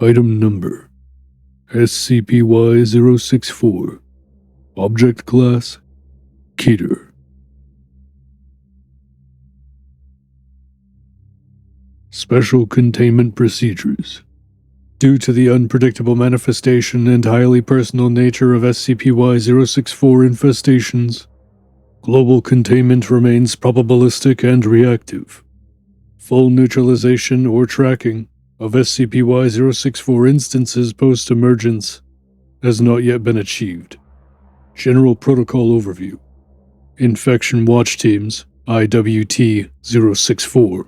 Item Number SCP-Y-064 Object Class Keter. Special Containment Procedures. Due to the unpredictable manifestation and highly personal nature of SCP-Y-064 infestations, global containment remains probabilistic and reactive. Full neutralization or tracking of SCP-Y-064 instances post-emergence has not yet been achieved. General Protocol Overview. Infection Watch Teams, IWT-064,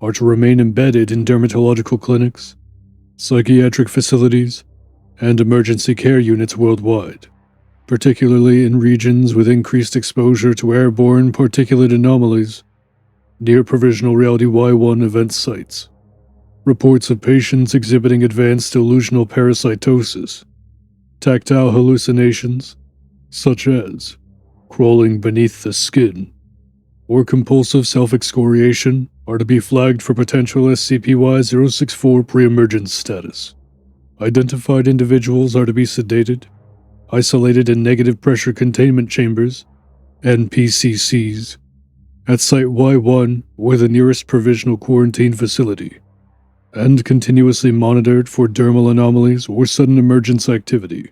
are to remain embedded in dermatological clinics, psychiatric facilities, and emergency care units worldwide, particularly in regions with increased exposure to airborne particulate anomalies near Provisional Reality-Y-1 event sites. Reports of patients exhibiting advanced delusional parasitosis, tactile hallucinations, such as crawling beneath the skin, or compulsive self-excoriation are to be flagged for potential SCP-Y-064 pre-emergence status. Identified individuals are to be sedated, isolated in negative pressure containment chambers, NPCCs, at Site Y1 or the nearest provisional quarantine facility, and continuously monitored for dermal anomalies or sudden emergence activity.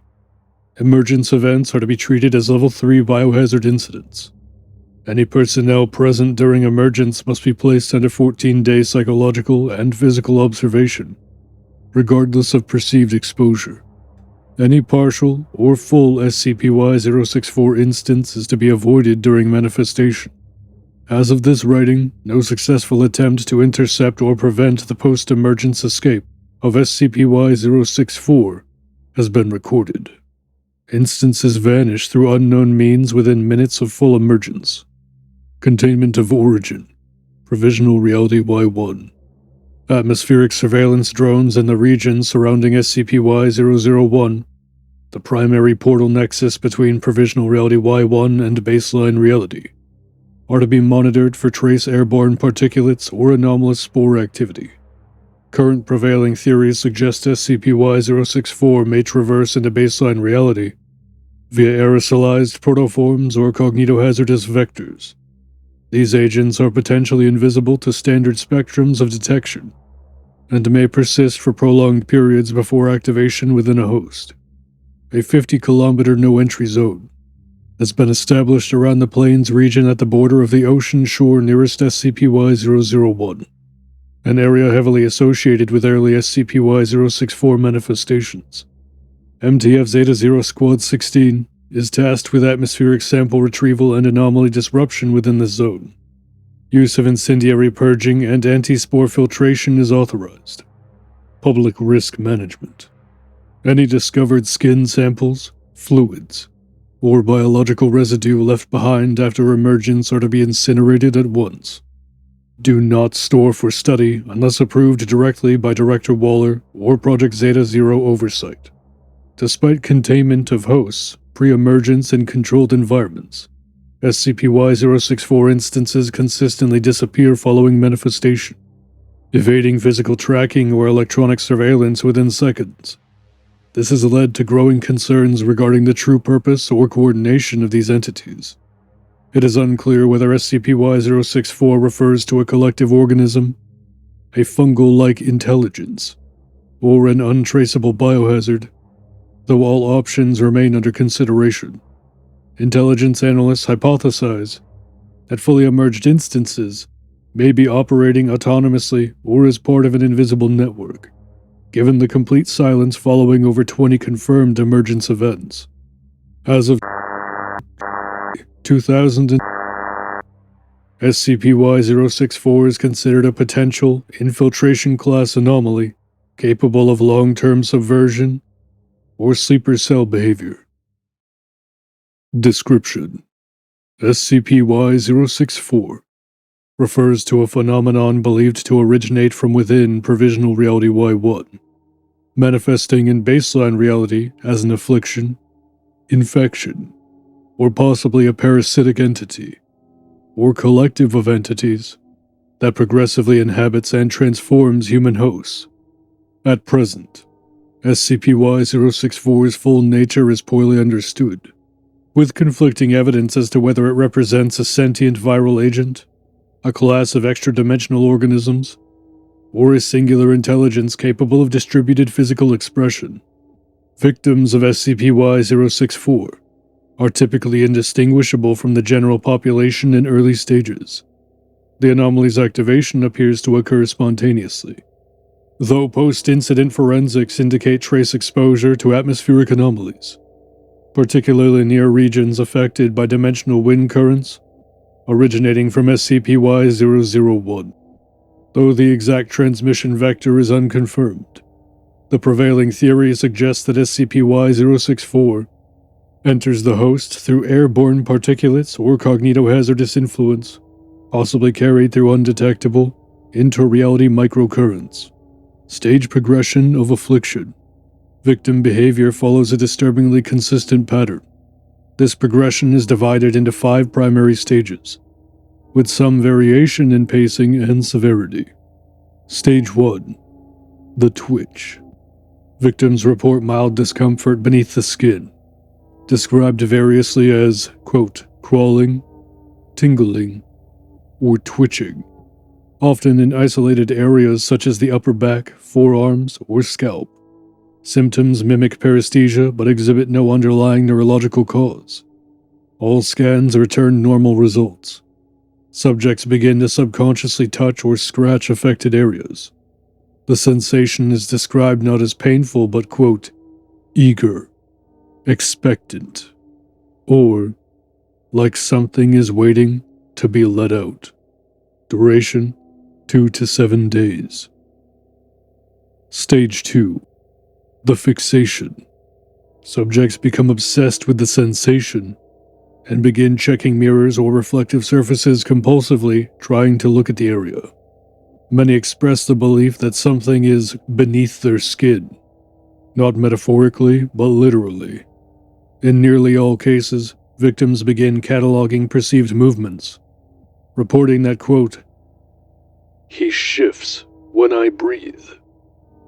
Emergence events are to be treated as Level 3 biohazard incidents. Any personnel present during emergence must be placed under 14-day psychological and physical observation, regardless of perceived exposure. Any partial or full SCP-Y-064 instance is to be avoided during manifestation. As of this writing, no successful attempt to intercept or prevent the post-emergence escape of SCP-Y-064 has been recorded. Instances vanish through unknown means within minutes of full emergence. Containment of Origin. Provisional Reality-Y-1. Atmospheric surveillance drones in the region surrounding SCP-Y-001, the primary portal nexus between Provisional Reality-Y-1 and baseline reality, are to be monitored for trace airborne particulates or anomalous spore activity. Current prevailing theories suggest SCP-Y-064 may traverse into baseline reality via aerosolized protoforms or cognitohazardous vectors. These agents are potentially invisible to standard spectrums of detection, and may persist for prolonged periods before activation within a host. A 50-kilometer no-entry zone has been established around the Plains region at the border of the ocean shore nearest SCP-Y-001, an area heavily associated with early SCP-Y-064 manifestations. MTF Zeta-0 Squad 16 is tasked with atmospheric sample retrieval and anomaly disruption within the zone. Use of incendiary purging and anti-spore filtration is authorized. Public risk management. Any discovered skin samples, fluids, or biological residue left behind after emergence are to be incinerated at once. Do not store for study unless approved directly by Director Waller or Project Zeta-0 oversight. Despite containment of hosts, pre-emergence in controlled environments, SCP-Y-064 instances consistently disappear following manifestation, evading physical tracking or electronic surveillance within seconds. This has led to growing concerns regarding the true purpose or coordination of these entities. It is unclear whether SCP-Y-064 refers to a collective organism, a fungal-like intelligence, or an untraceable biohazard, though all options remain under consideration. Intelligence analysts hypothesize that fully emerged instances may be operating autonomously or as part of an invisible network, given the complete silence following over 20 confirmed emergence events. As of 2000, SCP-Y-064 is considered a potential infiltration class anomaly capable of long-term subversion or sleeper cell behavior. Description: SCP-Y-064 refers to a phenomenon believed to originate from within Provisional Reality-Y-1, manifesting in baseline reality as an affliction, infection, or possibly a parasitic entity, or collective of entities, that progressively inhabits and transforms human hosts. At present, SCP-Y-064's full nature is poorly understood, with conflicting evidence as to whether it represents a sentient viral agent, a class of extra-dimensional organisms, or a singular intelligence capable of distributed physical expression. Victims of SCP-Y-064 are typically indistinguishable from the general population in early stages. The anomaly's activation appears to occur spontaneously, though post-incident forensics indicate trace exposure to atmospheric anomalies, particularly near regions affected by dimensional wind currents originating from SCP-Y-001. Though the exact transmission vector is unconfirmed, the prevailing theory suggests that SCP-Y-064 enters the host through airborne particulates or cognitohazardous influence, possibly carried through undetectable, inter-reality microcurrents. Stage progression of Affliction. Victim behavior follows a disturbingly consistent pattern. This progression is divided into 5 primary stages, with some variation in pacing and severity. Stage 1. The Twitch. Victims report mild discomfort beneath the skin, described variously as, quote, crawling, tingling, or twitching, often in isolated areas such as the upper back, forearms, or scalp. Symptoms mimic paresthesia but exhibit no underlying neurological cause. All scans return normal results. Subjects begin to subconsciously touch or scratch affected areas. The sensation is described not as painful but, quote, eager, expectant, or like something is waiting to be let out. Duration, 2 to 7 days. Stage 2. The Fixation. Subjects become obsessed with the sensation and begin checking mirrors or reflective surfaces compulsively, trying to look at the area. Many express the belief that something is beneath their skin, not metaphorically, but literally. In nearly all cases, victims begin cataloging perceived movements, reporting that, quote, he shifts when I breathe,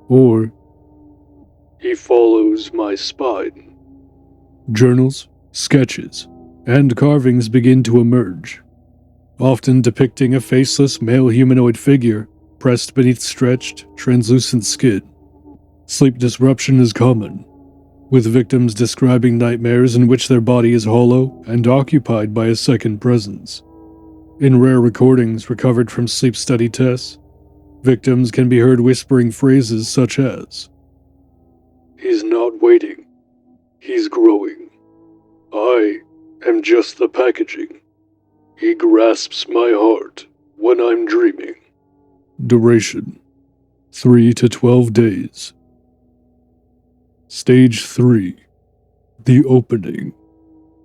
or he follows my spine. Journals, sketches, and carvings begin to emerge, often depicting a faceless male humanoid figure pressed beneath stretched, translucent skin. Sleep disruption is common, with victims describing nightmares in which their body is hollow and occupied by a second presence. In rare recordings recovered from sleep study tests, victims can be heard whispering phrases such as, he's not waiting, he's growing. I am just the packaging. He grasps my heart when I'm dreaming. Duration, 3 to 12 days. Stage 3. The Opening.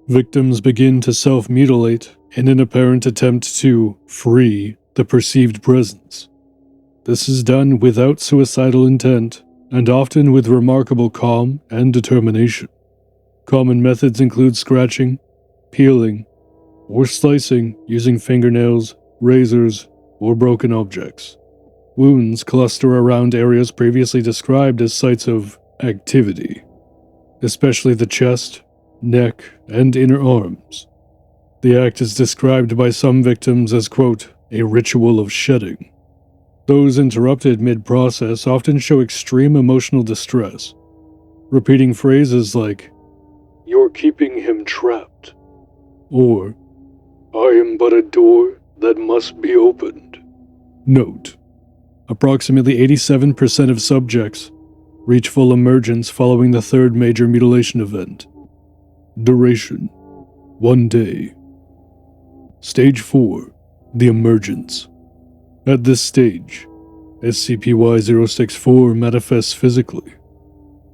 Victims begin to self-mutilate in an apparent attempt to free the perceived presence. This is done without suicidal intent and often with remarkable calm and determination. Common methods include scratching, peeling, or slicing using fingernails, razors, or broken objects. Wounds cluster around areas previously described as sites of activity, especially the chest, neck, and inner arms. The act is described by some victims as, quote, a ritual of shedding. Those interrupted mid-process often show extreme emotional distress, repeating phrases like, you're keeping him trapped, or, I am but a door that must be opened. Note: approximately 87% of subjects reach full emergence following the third major mutilation event. Duration: 1 day. Stage 4. The Emergence. At this stage, SCP-Y-064 manifests physically,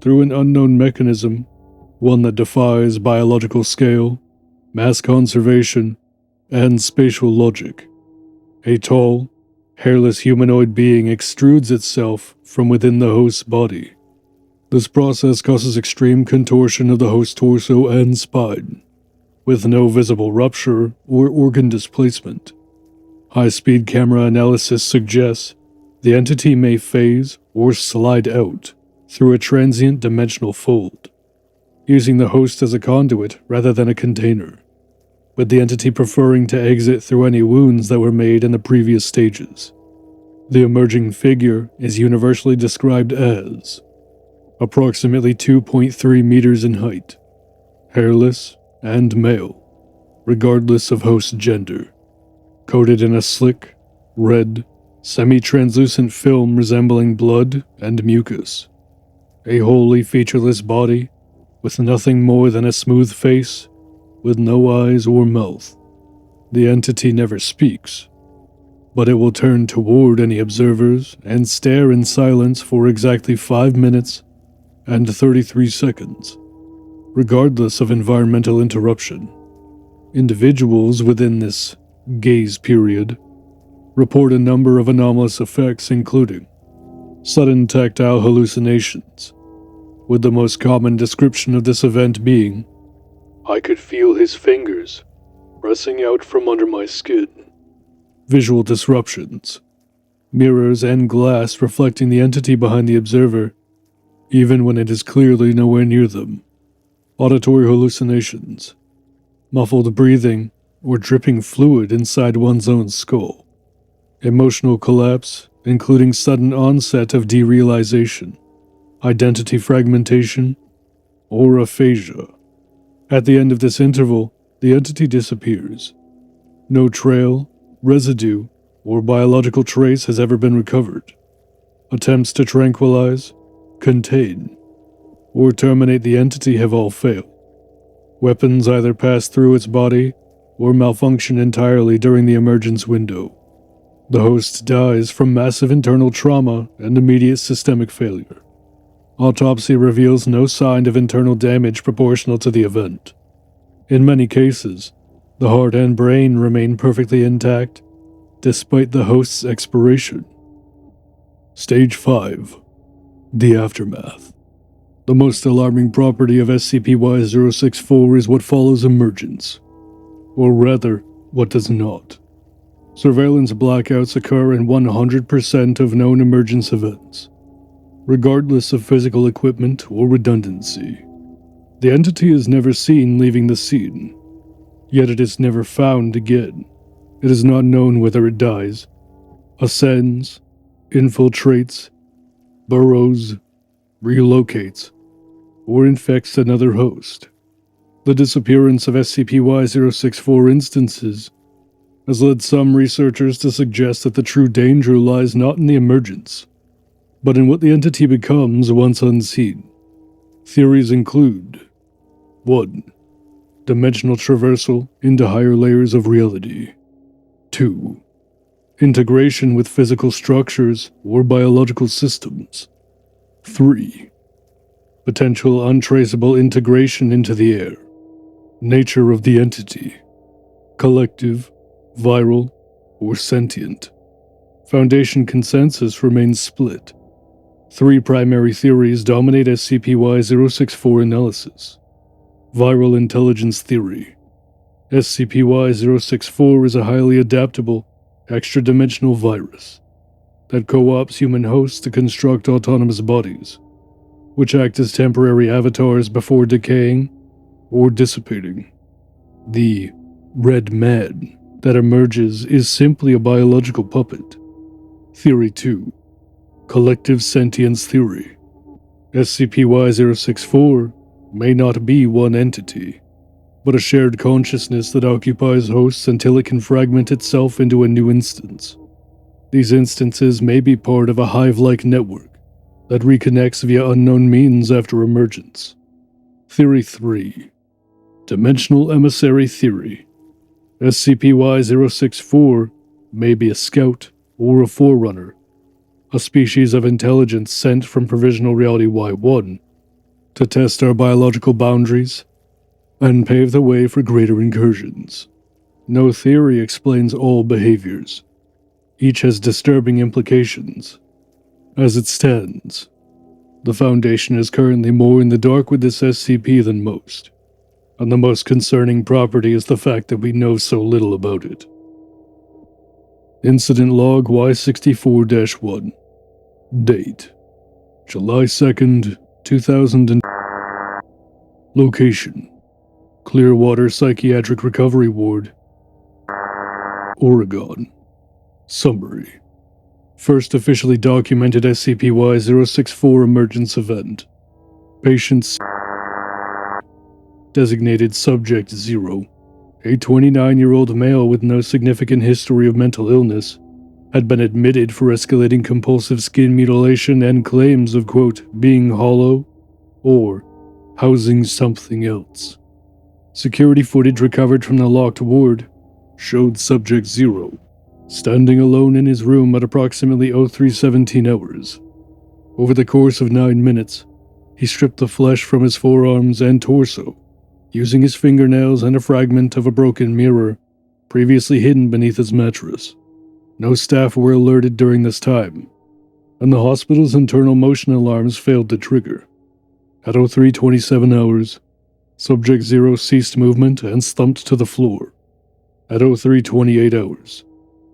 through an unknown mechanism, one that defies biological scale, mass conservation, and spatial logic. A tall, hairless humanoid being extrudes itself from within the host's body. This process causes extreme contortion of the host's torso and spine, with no visible rupture or organ displacement. High-speed camera analysis suggests the entity may phase or slide out through a transient dimensional fold, using the host as a conduit rather than a container, with the entity preferring to exit through any wounds that were made in the previous stages. The emerging figure is universally described as approximately 2.3 meters in height, hairless and male, regardless of host gender, coated in a slick, red, semi-translucent film resembling blood and mucus, a wholly featureless body with nothing more than a smooth face, with no eyes or mouth. The entity never speaks, but it will turn toward any observers and stare in silence for exactly 5 minutes and 33 seconds, regardless of environmental interruption. Individuals within this gaze period report a number of anomalous effects, including sudden tactile hallucinations, with the most common description of this event being, "I could feel his fingers pressing out from under my skin." Visual disruptions, mirrors and glass reflecting the entity behind the observer, even when it is clearly nowhere near them. Auditory hallucinations, muffled breathing or dripping fluid inside one's own skull. Emotional collapse, including sudden onset of derealization, identity fragmentation, or aphasia. At the end of this interval, the entity disappears. No trail, residue, or biological trace has ever been recovered. Attempts to tranquilize, contain, or terminate the entity have all failed. Weapons either pass through its body or malfunction entirely during the emergence window. The host dies from massive internal trauma and immediate systemic failure. Autopsy reveals no sign of internal damage proportional to the event. In many cases, the heart and brain remain perfectly intact, despite the host's expiration. Stage 5. The Aftermath. The most alarming property of SCP-Y-064 is what follows emergence, or rather, what does not. Surveillance blackouts occur in 100% of known emergence events, regardless of physical equipment or redundancy. The entity is never seen leaving the scene, yet it is never found again. It is not known whether it dies, ascends, infiltrates, burrows, relocates, or infects another host. The disappearance of SCP-Y-064 instances has led some researchers to suggest that the true danger lies not in the emergence, but in what the entity becomes once unseen. Theories include 1. Dimensional traversal into higher layers of reality. 2. Integration with physical structures or biological systems. 3. Potential untraceable integration into the air. Nature of the entity: collective, viral, or sentient. Foundation consensus remains split. 3 primary theories dominate SCP-Y-064 analysis. Viral intelligence theory. SCP-Y-064 is a highly adaptable, extra-dimensional virus that co-opts human hosts to construct autonomous bodies, which act as temporary avatars before decaying or dissipating. The red man that emerges is simply a biological puppet. Theory 2. Collective sentience theory. SCP-Y-064 may not be one entity, but a shared consciousness that occupies hosts until it can fragment itself into a new instance. These instances may be part of a hive-like network that reconnects via unknown means after emergence. Theory 3. Dimensional Emissary Theory. SCP-Y-064 may be a scout or a forerunner, a species of intelligence sent from Provisional Reality-Y-1 to test our biological boundaries and pave the way for greater incursions. No theory explains all behaviors. Each has disturbing implications. As it stands, the Foundation is currently more in the dark with this SCP than most, and the most concerning property is the fact that we know so little about it. Incident Log Y64-1. Date: July 2nd, 2000. Location: Clearwater Psychiatric Recovery Ward, Oregon. Summary: First officially documented SCP-Y-064 emergence event. Patients designated Subject 0, a 29-year-old male with no significant history of mental illness, had been admitted for escalating compulsive skin mutilation and claims of, quote, being hollow or housing something else. Security footage recovered from the locked ward showed Subject 0 standing alone in his room at approximately 03:17 hours. Over the course of 9 minutes, he stripped the flesh from his forearms and torso, using his fingernails and a fragment of a broken mirror previously hidden beneath his mattress. No staff were alerted during this time, and the hospital's internal motion alarms failed to trigger. At 03:27 hours, Subject 0 ceased movement and slumped to the floor. At 03:28 hours,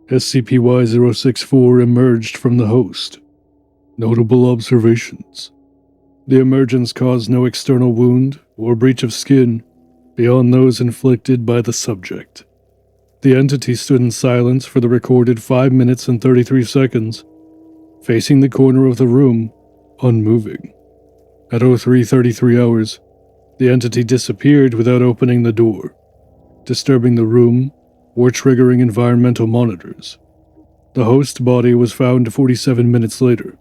SCP-Y-064 emerged from the host. Notable observations: the emergence caused no external wound or breach of skin beyond those inflicted by the subject. The entity stood in silence for the recorded 5 minutes and 33 seconds, facing the corner of the room, unmoving. At 03:33 hours, the entity disappeared without opening the door, disturbing the room or triggering environmental monitors. The host body was found 47 minutes later.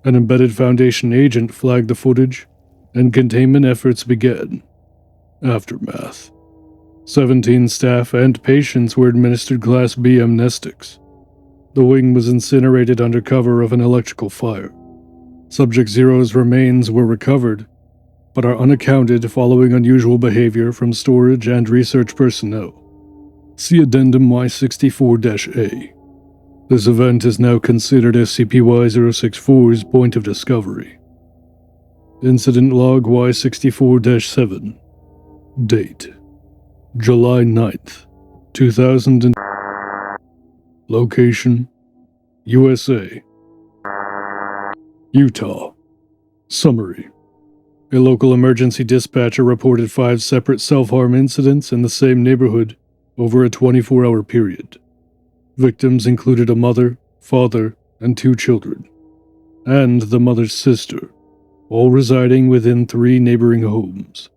An embedded Foundation agent flagged the footage, and containment efforts began. Aftermath: 17 staff and patients were administered Class B amnestics. The wing was incinerated under cover of an electrical fire. Subject Zero's remains were recovered, but are unaccounted following unusual behavior from storage and research personnel. See Addendum Y64-A. This event is now considered SCP-Y-064's point of discovery. Incident Log Y64-7. Date: July 9th, 2000. Location: USA, Utah. Summary: a local emergency dispatcher reported 5 separate self-harm incidents in the same neighborhood over a 24-hour period. Victims included a mother, father, and 2 children, and the mother's sister, all residing within 3 neighboring homes.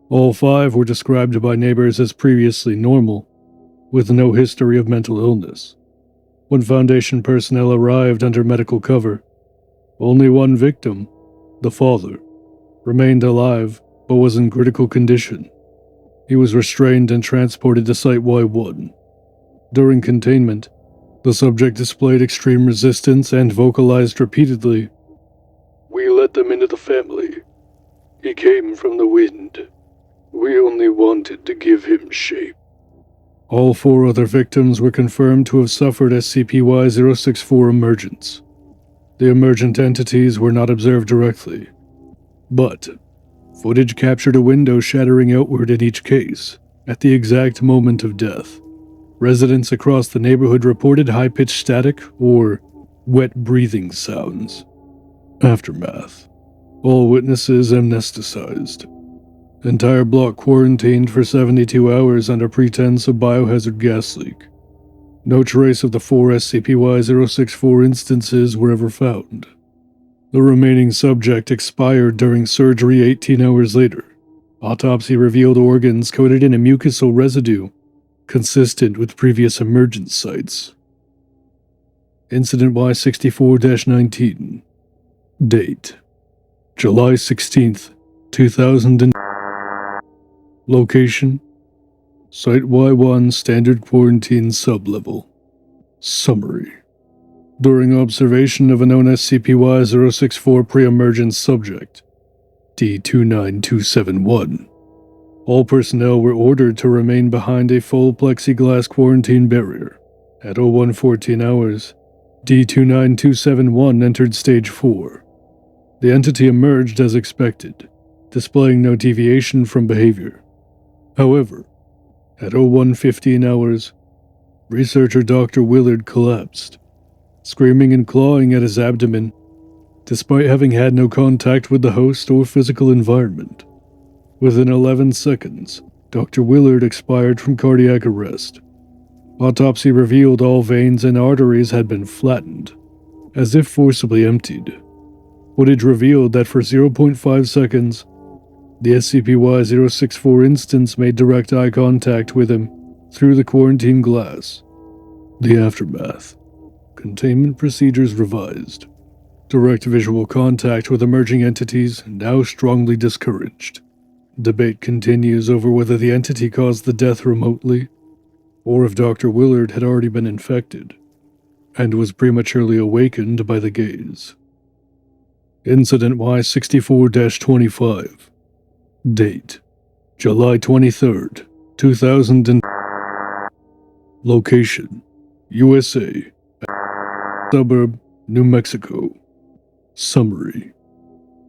All 5 were described by neighbors as previously normal, with no history of mental illness. When Foundation personnel arrived under medical cover, only one victim, the father, remained alive but was in critical condition. He was restrained and transported to Site Y1. During containment, the subject displayed extreme resistance and vocalized repeatedly, "We let them into the family. He came from the wind. We only wanted to give him shape." All 4 other victims were confirmed to have suffered SCP-Y-064 emergence. The emergent entities were not observed directly, but footage captured a window shattering outward in each case, at the exact moment of death. Residents across the neighborhood reported high-pitched static or wet breathing sounds. Aftermath: all witnesses amnesticized. Entire block quarantined for 72 hours under pretense of biohazard gas leak. No trace of the 4 SCP-Y-064 instances were ever found. The remaining subject expired during surgery 18 hours later. Autopsy revealed organs coated in a mucosal residue consistent with previous emergence sites. Incident Y64-19. Date: July 16th, 2000. Location: Site Y1 Standard Quarantine Sublevel. Summary: during observation of a known SCP-Y-064 pre-emergence subject, D29271, all personnel were ordered to remain behind a full plexiglass quarantine barrier. At 01:14 hours, D29271 entered Stage 4. The entity emerged as expected, displaying no deviation from behavior. However, at 01:15 hours, researcher Dr. Willard collapsed, screaming and clawing at his abdomen despite having had no contact with the host or physical environment. Within 11 seconds, Dr. Willard expired from cardiac arrest. Autopsy revealed all veins and arteries had been flattened, as if forcibly emptied. Footage revealed that for 0.5 seconds, the SCP-Y-064 instance made direct eye contact with him through the quarantine glass. The aftermath. Containment procedures revised. Direct visual contact with emerging entities now strongly discouraged. Debate continues over whether the entity caused the death remotely, or if Dr. Willard had already been infected, and was prematurely awakened by the gaze. Incident Y64-25. Date: July 23rd, 2000. Location: USA. Suburb, New Mexico. Summary: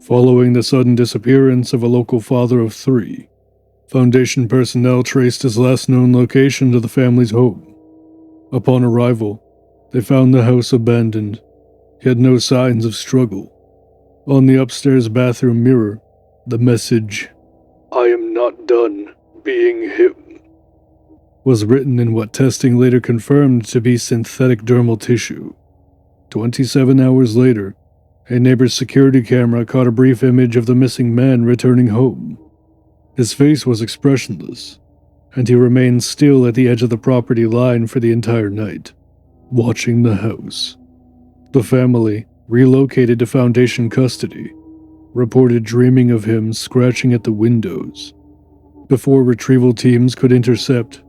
following the sudden disappearance of a local father of 3, Foundation personnel traced his last known location to the family's home. Upon arrival, they found the house abandoned, yet no signs of struggle. On the upstairs bathroom mirror, the message, "I am not done being him," was written in what testing later confirmed to be synthetic dermal tissue. 27 hours later, a neighbor's security camera caught a brief image of the missing man returning home. His face was expressionless, and he remained still at the edge of the property line for the entire night, watching the house. The family, relocated to Foundation custody, reported dreaming of him scratching at the windows. Before retrieval teams could intercept,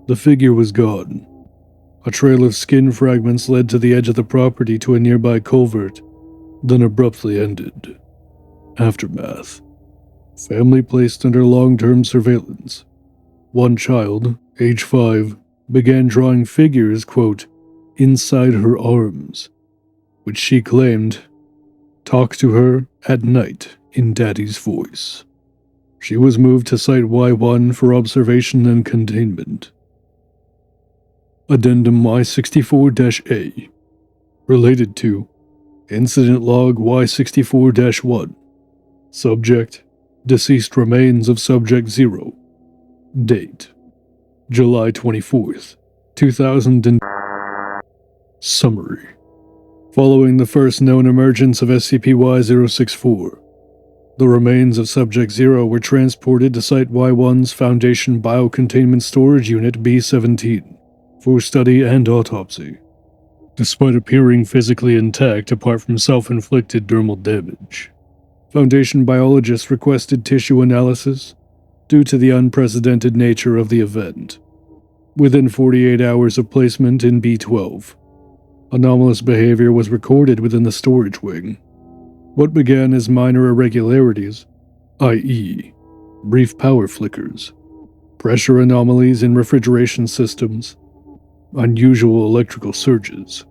the figure was gone. A trail of skin fragments led to the edge of the property to a nearby culvert, then abruptly ended. Aftermath. Family placed under long-term surveillance. One child, age 5, began drawing figures, quote, inside her arms, which she claimed talked to her at night in Daddy's voice. She was moved to Site Y1 for observation and containment. Addendum Y64-A. Related to Incident Log Y64-1. Subject: Deceased remains of Subject 0. Date: July 24th, 2000. Summary: following the first known emergence of SCP-Y-064, the remains of Subject 0 were transported to Site Y1's Foundation Biocontainment Storage Unit B-17 for study and autopsy. Despite appearing physically intact apart from self-inflicted dermal damage, Foundation biologists requested tissue analysis due to the unprecedented nature of the event. Within 48 hours of placement in B-12, anomalous behavior was recorded within the storage wing. What began as minor irregularities, i.e., brief power flickers, pressure anomalies in refrigeration systems, unusual electrical surges,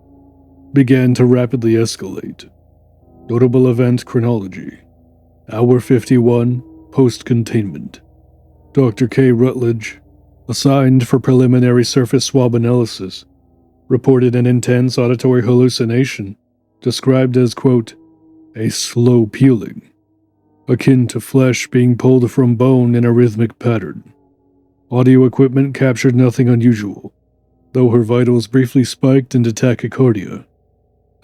began to rapidly escalate. Notable event chronology: Hour 51, post-containment. Dr. K. Rutledge, assigned for preliminary surface swab analysis, reported an intense auditory hallucination, described as, quote, a slow peeling, akin to flesh being pulled from bone in a rhythmic pattern. Audio equipment captured nothing unusual, though her vitals briefly spiked into tachycardia.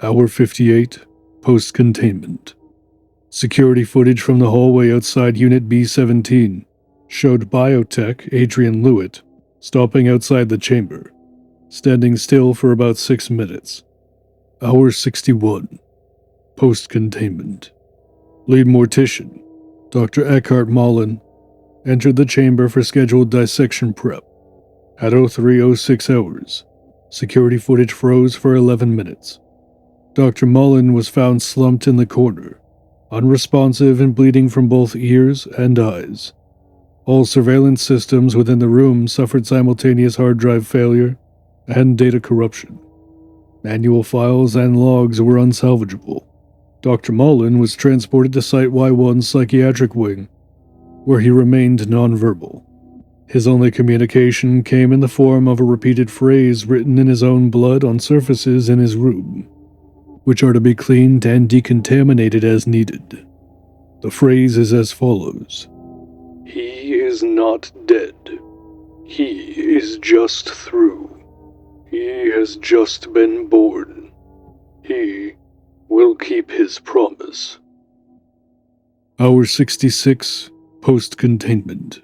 Hour 58, post-containment. Security footage from the hallway outside Unit B-17 showed biotech Adrian Lewitt stopping outside the chamber, standing still for about 6 minutes. Hour 61, post-containment. Lead mortician, Dr. Eckhart Mullen, entered the chamber for scheduled dissection prep. At 03:06 hours, security footage froze for 11 minutes. Dr. Mullen was found slumped in the corner, unresponsive and bleeding from both ears and eyes. All surveillance systems within the room suffered simultaneous hard drive failure and data corruption. Manual files and logs were unsalvageable. Dr. Mullen was transported to Site Y1's psychiatric wing, where he remained nonverbal. His only communication came in the form of a repeated phrase written in his own blood on surfaces in his room. which are to be cleaned and decontaminated as needed. The phrase is as follows: "He is not dead. He is just through. He has just been born. He will keep his promise." Hour 66, post-containment.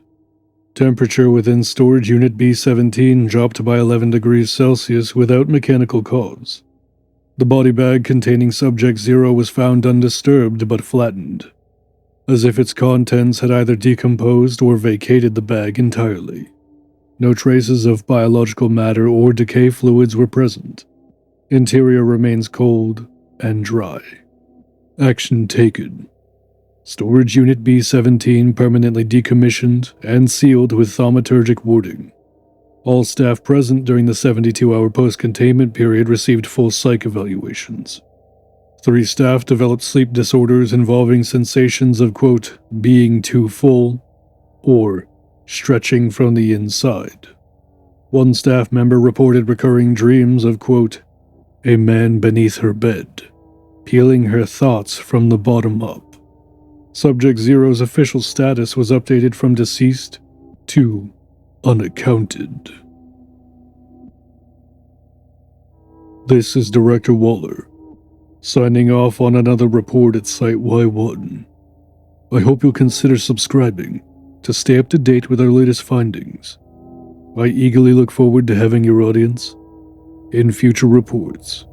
Temperature within storage unit B-17 dropped by 11 degrees Celsius without mechanical cause. The body bag containing Subject 0 was found undisturbed but flattened, as if its contents had either decomposed or vacated the bag entirely. No traces of biological matter or decay fluids were present. Interior remains cold and dry. Action taken. Storage Unit B-17 permanently decommissioned and sealed with thaumaturgic warding. All staff present during the 72-hour post-containment period received full psych evaluations. 3 staff developed sleep disorders involving sensations of, quote, being too full, or stretching from the inside. 1 staff member reported recurring dreams of, quote, a man beneath her bed, peeling her thoughts from the bottom up. Subject 0's official status was updated from deceased to unaccounted. This is Director Waller, signing off on another report at Site Y1. I hope you'll consider subscribing to stay up to date with our latest findings. I eagerly look forward to having your audience in future reports.